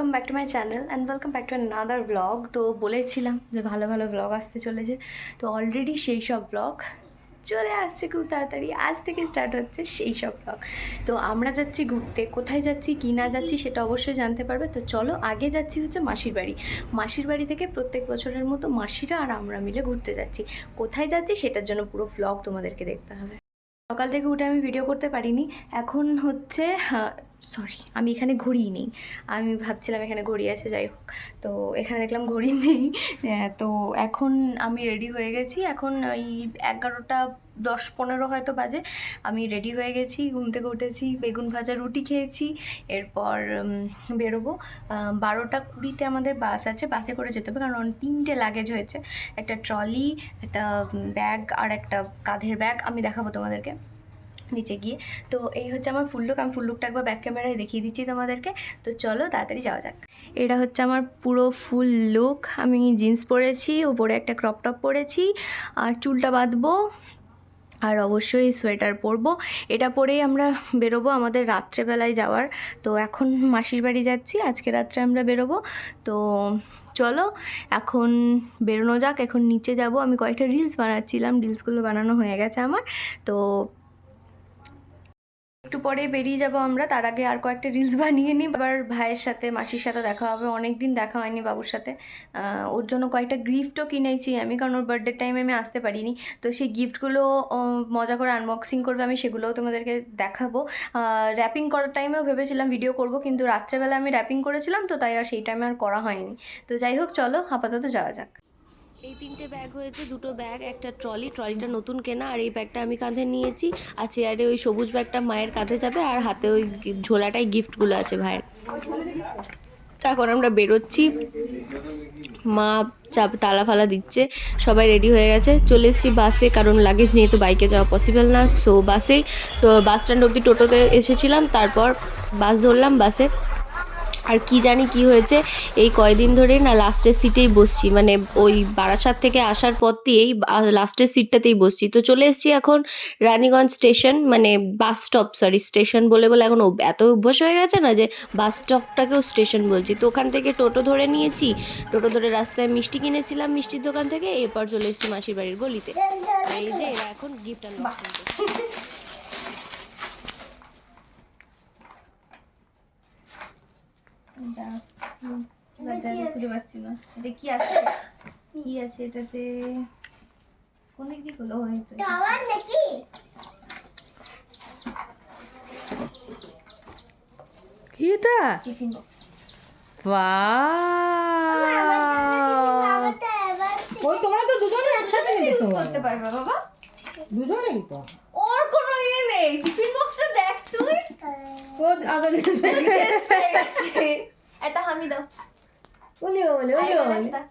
Welcome back to my channel and welcome back to another blog. তো বলেছিলাম যে ভালো ভালো ব্লগ আসতে চলেছে, তো অলরেডি সেই সব ব্লগ চলে আসছে খুব তাড়াতাড়ি। আজ থেকে স্টার্ট হচ্ছে সেই সব ব্লগ। তো আমরা যাচ্ছি ঘুরতে, কোথায় যাচ্ছি কী না যাচ্ছি সেটা অবশ্যই জানতে পারবে। তো চলো, আগে যাচ্ছি হচ্ছে মাসির বাড়ি। মাসির বাড়ি থেকে প্রত্যেক বছরের মতো মাসিরা আর আমরা মিলে ঘুরতে যাচ্ছি। কোথায় যাচ্ছি সেটার জন্য পুরো ব্লগ তোমাদেরকে দেখতে হবে। সকাল থেকে উঠে আমি ভিডিও করতে পারিনি। এখন হচ্ছে সরি, আমি এখানে ঘড়িই নেই। আমি ভাবছিলাম এখানে ঘড়ি আছে, যাই হোক। তো এখানে দেখলাম ঘড়ি নেই। তো এখন আমি রেডি হয়ে গেছি। এখন ওই 11টা 10-15 হয়তো বাজে। আমি রেডি হয়ে গেছি, ঘুম থেকে উঠেছি, বেগুন ভাজা রুটি খেয়েছি। এরপর বেরোবো। 12টা 20-তে আমাদের বাস আছে, বাসে করে যেতে হবে, কারণ 3টে লাগেজ হয়েছে। একটা ট্রলি, একটা ব্যাগ আর একটা কাঁধের ব্যাগ। আমি দেখাবো তোমাদেরকে নিচে গিয়ে। তো এই হচ্ছে আমার ফুল লুক। আমি ফুল লুকটা একবার ব্যাক ক্যামেরায় দেখিয়ে দিচ্ছি তোমাদেরকে। তো চলো তাড়াতাড়ি যাওয়া যাক। এটা হচ্ছে আমার পুরো ফুল লুক। আমি জিন্স পরেছি, ওপরে একটা ক্রপ টপ পরেছি, আর চুলটা বাঁধবো, আর অবশ্যই সোয়েটার পরবো। এটা পরেই আমরা বেরোবো আমাদের রাত্রেবেলায় যাওয়ার। তো এখন মাসির বাড়ি যাচ্ছি, আজকে রাত্রে আমরা বেরোবো। তো চলো এখন বেরোনো যাক। এখন নিচে যাব। আমি কয়েকটা রিলস বানাচ্ছিলাম, রিলসগুলো বানানো হয়ে গেছে আমার। তো একটু পরে বেরিয়ে যাব আমরা। তার আগে আর কয়েকটা রিলস বানিয়ে নিই। আবার ভাইয়ের সাথে মাসির সাথে দেখা হবে, অনেক দিন দেখা হয়নি বাবুর সাথে। ওর জন্য কয়েকটা গিফটও কিনেছি আমি, কারণ ওর বার্থডে টাইমে আমি আসতে পারিনি। তো সেই গিফটগুলো মজা করে আনবক্সিং করবে, আমি সেগুলোও তোমাদেরকে দেখাবো। র্যাপিং করার টাইমেও ভেবেছিলাম ভিডিও করব, কিন্তু রাত্রেবেলা আমি র্যাপিং করেছিলাম, তো তাই আর সেই টাইমে আর করা হয়নি। তো যাই হোক, চলো আপাতত যাওয়া যাক। এই 3টে ব্যাগ হয়েছে, 2টো ব্যাগ, একটা ট্রলিটা নতুন কেনা, আর এই ব্যাগটা আমি কাঁধে নিয়েছি। আর চেয়ারে ওই সবুজ ব্যাগটা মায়ের কাঁধে যাবে, আর হাতে ওই ঝোলাটাই গিফটগুলো আছে ভাইয়ের। এখন আমরা বেরোচ্ছি, মা তালা ফালা দিচ্ছে, সবাই রেডি হয়ে গেছে। চলে এসেছি বাসে, কারণ লাগেজ নিয়ে তো বাইকে যাওয়া পসিবল না। সো বাসেই, তো বাস স্ট্যান্ড অবধি টোটোতে এসেছিলাম, তারপর বাস ধরলাম। বাসে আর কি জানি কি হয়েছে, এই কয়দিন ধরেই না লাস্টের সিটেই বসছি, মানে ওই বারাসাত থেকে আসার পর দিয়েই লাস্টের সিটটাতেই বসছি। তো চলে এসেছি এখন রানীগঞ্জ স্টেশন, মানে বাস স্টপ, সরি স্টেশন বলে বলে এখন এত অভ্যাস হয়ে গেছে না যে বাস স্টপটাকেও স্টেশন বলছি। তো ওখান থেকে টোটো ধরে নিয়েছি, টোটো ধরে রাস্তায় মিষ্টি কিনেছিলাম মিষ্টির দোকান থেকে। এরপর চলে এসেছি মাসির বাড়ির গলিতে। আর এই যে এরা এখন গিফট আনবক্সিং করছে। খুঁজে পাচ্ছি না, এটা কি আছে, কি আছে এটাতে, কোন দিক দিয়ে খোলা হয়তো নাকি। কি এটা? Tiffin box. ওই তোমরা তো দুজনে একসাথে নিতে ইউজ তো করতে পারবে বাবা, দুজনেই তো। ওর কোনো ইয়ে নেই। টিফিন বক্সটা দেখ তুই, ও আগে এটা আমি দাও, বলি বলি একটা।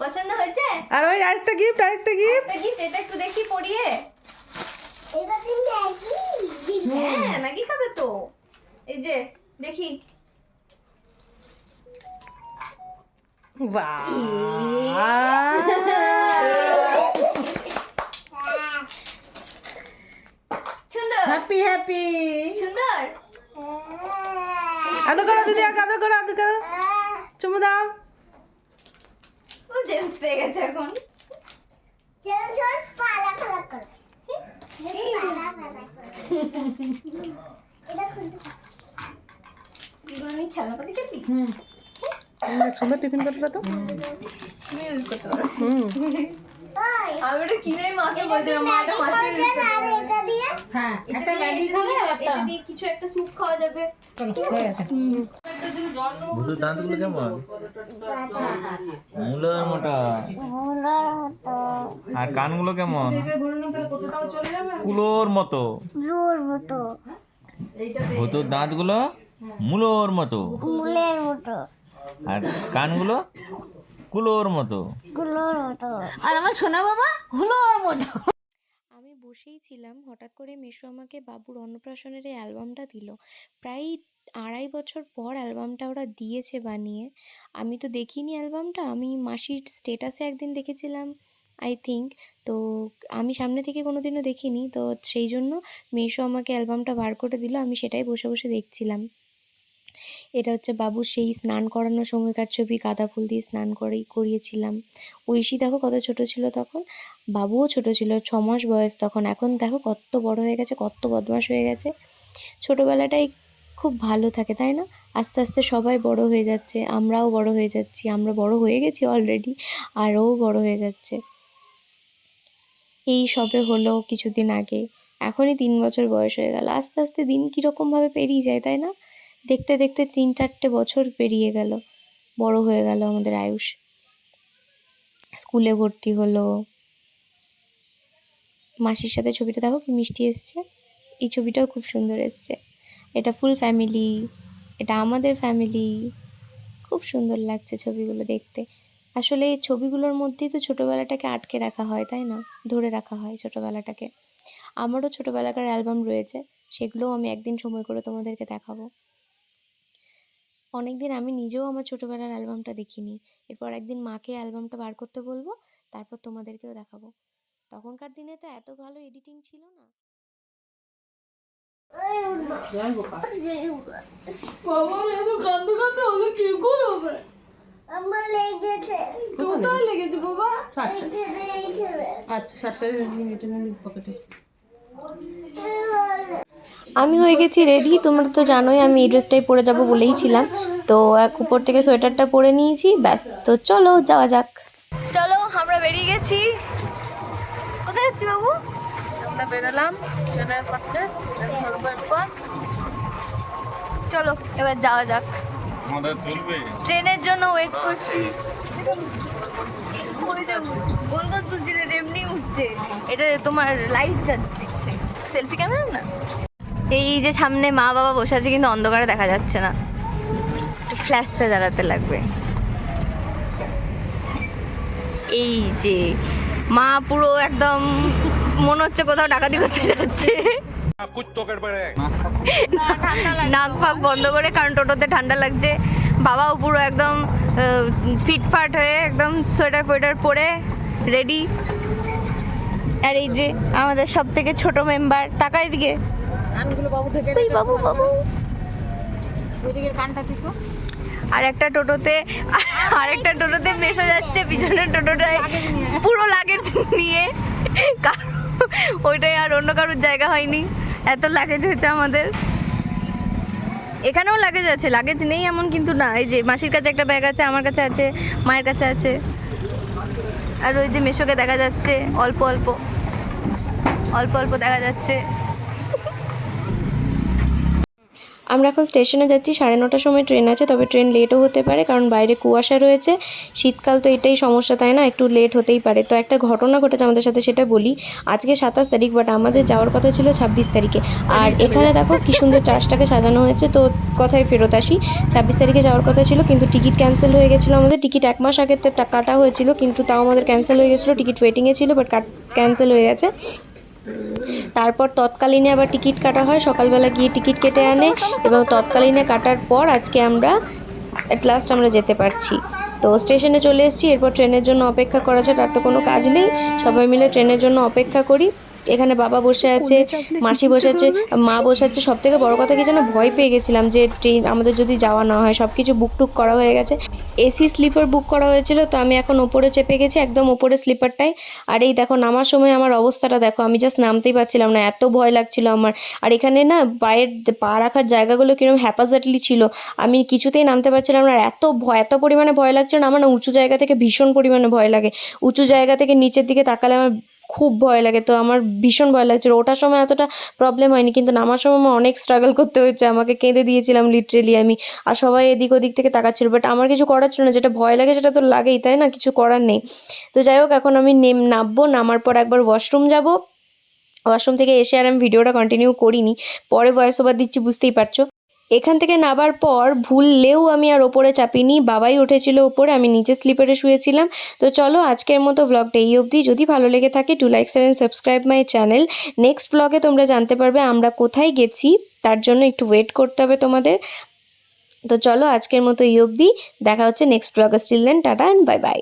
পছন্দ হয়েছে? আর ওই আরেকটা গিফট একটা গিফট, এটা একটু দেখি পরিয়ে। এটা কি ম্যাগি? হ্যাঁ ম্যাগি খাবে তো। এই যে দেখি, বাহ সুন্দর, হ্যাপি হ্যাপি সুন্দর। আদর করো দিদি, আদর করো, আদর করো, চুমু দাও। ও জেমস পেয়ে গেছে এখন। জেমস ওর পালা পালা করে, পালা পালা করে। এটা খুলতে দিগনি খেলনাপাতি খেলবি? সুন্দর টিফিন করতে তো তুমি ইউজ করতে পারো। আমি ওটা কিনে মাকে বলছিলাম, মা এটা মাসে ইউজ করতে পারবে। হ্যাঁ, একটা ম্যাগি খাবে আর একটা এটা দিয়ে কিছু একটা স্যুপ খাওয়া যাবে। হয়ে গেছে। ভূতের দাঁতগুলো কেমন? মুলার মোটা। আর কানগুলো কেমন? কুলোর মতো। ভূতের দাঁতগুলো মুলোর মতো। আর কানগুলো কুলোর মতো। আর আমার সোনা বাবা হুলোর মতো। আমি বসেই ছিলাম, হঠাৎ করে মিশু আমাকে বাবুর অন্নপ্রাশনের এই অ্যালবামটা দিল। প্রায় 2.5 বছর পর অ্যালবামটা ওরা দিয়েছে বানিয়ে। আমি তো দেখিনি অ্যালবামটা, আমি মাসির স্টেটাসে একদিন দেখেছিলাম আই থিঙ্ক। তো আমি সামনে থেকে কোনোদিনও দেখিনি, তো সেই জন্য মিশু আমাকে অ্যালবামটা বার করে দিল, আমি সেটাই বসে বসে দেখছিলাম। এটা হচ্ছে বাবুর সেই স্নান করানোর সময়কার ছবি, গাঁদা ফুল দিয়ে স্নান করিয়েছিলাম। ঐশী দেখো কত ছোট ছিল তখন, বাবুও ছোট ছিল, 6 মাস বয়স তখন। এখন দেখো কত বড় হয়ে গেছে, কত বদমাশ হয়ে গেছে। ছোটোবেলাটাই খুব ভালো থাকে, তাই না? আস্তে আস্তে সবাই বড় হয়ে যাচ্ছে, আমরাও বড় হয়ে যাচ্ছি, আমরা বড় হয়ে গেছি অলরেডি, আর ও বড় হয়ে যাচ্ছে। এই সবে হলো কিছুদিন আগে, এখনই 3 বছর বয়স হয়ে গেল। আস্তে আস্তে দিন কীরকমভাবে পেরিয়ে যায়, তাই না? দেখতে দেখতে 3-4টে বছর পেরিয়ে গেল, বড় হয়ে গেল আমাদের আয়ুষ। স্কুলে ভর্তি হলো। মাসির সাথে ছবিটা দেখো কি মিষ্টি এসছে, এই ছবিটাও খুব সুন্দর এসছে। এটা ফুল ফ্যামিলি, এটা আমাদের ফ্যামিলি, খুব সুন্দর লাগছে ছবিগুলো দেখতে। আসলে এই ছবিগুলোর মধ্যেই তো ছোটোবেলাটাকে আটকে রাখা হয়, তাই না? ধরে রাখা হয় ছোটোবেলাটাকে। আমারও ছোটোবেলাকার অ্যালবাম রয়েছে, সেগুলোও আমি একদিন সময় করে তোমাদেরকে দেখাবো। অনেক দিন আমি নিজেও আমার ছোটোবেলার অ্যালবামটা দেখিনি। এরপর একদিন মাকে অ্যালবামটা বার করতে বলবো, তারপর তোমাদেরকেও দেখাবো। তখনকার দিনে তো এত ভালো এডিটিং ছিল না। কোথায় লেগেছে বাবা? আচ্ছা, 60 পকেটে। আমি হয়ে গেছি রেডি, তোমরা তো জানোই আমি এই ড্রেসটাই পরে যাবো বলেইছিলাম। তো এক উপর থেকে সোয়েটারটা পরে নিয়েছি, ব্যাস। তো চলো যাওয়া যাক। চলো আমরা বেরিয়ে গেছি। কোথায় যাচ্ছি বাবু? আমরা বেরোলাম ট্রেনের পথে, ট্রেন ধরবো এরপর। চলো এবার যাওয়া যাক। আমাদের চলবে ট্রেনের জন্য ওয়েট করছি। গোল গোল তুলছি না, এমনি উঠছে। এটা তোমার লাইট দিচ্ছে, সেলফি ক্যামেরা না। এই যে সামনে মা বাবা বসে আছে, কিন্তু অন্ধকারে দেখা যাচ্ছে না, ফ্ল্যাশটা জ্বালাতে লাগবে। এই যে মা পুরো একদম মনে হচ্ছে কোথাও ডাকাতি করতে যাচ্ছে। নাক ফাঁক বন্ধ করে, কারণ টোটোতে ঠান্ডা লাগছে। বাবাও পুরো একদম ফিটফাট হয়ে একদম সোয়েটার ফোয়েটার পরে রেডি। আর এই যে আমাদের সব থেকে ছোট মেম্বার, তাকাই দিকে বাবু থেকে বাবু বাবু। ওইদিকে কানটা থেকে আর একটা টোটোতে মেশো যাচ্ছে, পিছনের টোটোটায় পুরো লাগেজ নিয়ে, কারণ ওইটাই আর অন্য কারোর জায়গা হয়নি, এত লাগেজ হয়েছে আমাদের। এখানেও লাগেজ আছে, লাগেজ নেই এমন কিন্তু না। এই যে মাসির কাছে একটা ব্যাগ আছে, আমার কাছে আছে, মায়ের কাছে আছে। আর ওই যে মেশোকে দেখা যাচ্ছে অল্প অল্প অল্প দেখা যাচ্ছে। আমরা এখন স্টেশনে যাচ্ছি, 9:30টার সময় ট্রেন আছে, তবে ট্রেন লেটও হতে পারে, কারণ বাইরে কুয়াশা রয়েছে। শীতকাল তো এটাই সমস্যা, তাই না? একটু লেট হতেই পারে। তো একটা ঘটনা ঘটেছে আমাদের সাথে, সেটা বলি। আজকে 27 তারিখ, বাট আমাদের যাওয়ার কথা ছিল 26 তারিখে। আর এখানে দেখো কি সুন্দর চার্জটাকে সাজানো হয়েছে। তো কথায় ফেরত আসি, 26 তারিখে যাওয়ার কথা ছিল, কিন্তু টিকিট ক্যান্সেল হয়ে গেছিলো আমাদের। টিকিট 1 মাস আগে কাটা হয়েছিল, কিন্তু তাও আমাদের ক্যান্সেল হয়ে গেছিলো। টিকিট ওয়েটিংয়ে ছিল, বাট ক্যান্সেল হয়ে গেছে। তারপর তৎকালীনে আবার টিকিট কাটা হয়, সকালবেলা গিয়ে টিকিট কেটে আনে, এবং তৎকালীনে কাটার পর আজকে আমরা অ্যাট লাস্ট আমরা যেতে পারছি। তো স্টেশনে চলে এসেছি, এরপর ট্রেনের জন্য অপেক্ষা করা ছাড়া আর তো কোনো কাজ নেই। সবাই মিলে ট্রেনের জন্য অপেক্ষা করি। এখানে বাবা বসে আছে, মাসি বসে আছে, মা বসে আছে। সব থেকে বড় কথা কি যেন, ভয় পেয়ে গেছিলাম যে ট্রেন আমাদের যদি যাওয়া না হয়। সব কিছু বুক টুক করা হয়ে গেছে, এসি স্লিপার বুক করা হয়েছিল। তো আমি এখন ওপরে চেপে গেছি, একদম ওপরে স্লিপারটাই। আর এই দেখো নামার সময় আমার অবস্থাটা দেখো, আমি জাস্ট নামতেই পারছিলাম না, এত ভয় লাগছিল আমার। আর এখানে না পায়ের পা রাখার জায়গাগুলো কিরকম হ্যাপাজাটলি ছিল, আমি কিছুতেই নামতে পারছিলাম না। এত পরিমাণে ভয় লাগছিল না আমার, না উঁচু জায়গা থেকে ভীষণ পরিমাণে ভয় লাগে। উঁচু জায়গা থেকে নিচের দিকে তাকালে আমার খুব ভয় লাগে। তো আমার ভীষণ ভয় লাগছিল। ওঠার সময় এতটা প্রবলেম হয়নি, কিন্তু নামার সময় আমার অনেক স্ট্রাগল করতে হয়েছে, আমাকে কেঁদে দিয়েছিলাম লিটারেলি আমি। আর সবাই এদিক ওদিক থেকে তাকাচ্ছিল, বাট আমার কিছু করার ছিল না। যেটা ভয় লাগে সেটা তো লাগেই, তাই না? কিছু করার নেই। তো যাই হোক, এখন আমি নামবো। নামার পর একবার ওয়াশরুম যাব। ওয়াশরুম থেকে এসে আর আমি ভিডিওটা কন্টিনিউ করিনি, পরে ভয়েস ওভার দিচ্ছি, বুঝতেই পারছো। এখান থেকে নামার পর ভুললেও আমি আর ওপরে চাপিনি, বাবাই উঠেছিল ওপরে, আমি নিচে স্লিপারে শুয়েছিলাম। তো চলো আজকের মতো ব্লগটা এই অবধি। যদি ভালো লেগে থাকে, do like share and subscribe my channel. Next ব্লগে তোমরা জানতে পারবে আমরা কোথায় গেছি, তার জন্য একটু ওয়েট করতে হবে তোমাদের। তো চলো আজকের মতো এই অবধি, দেখা হচ্ছে নেক্সট ব্লগে। Still then, tata and bye by.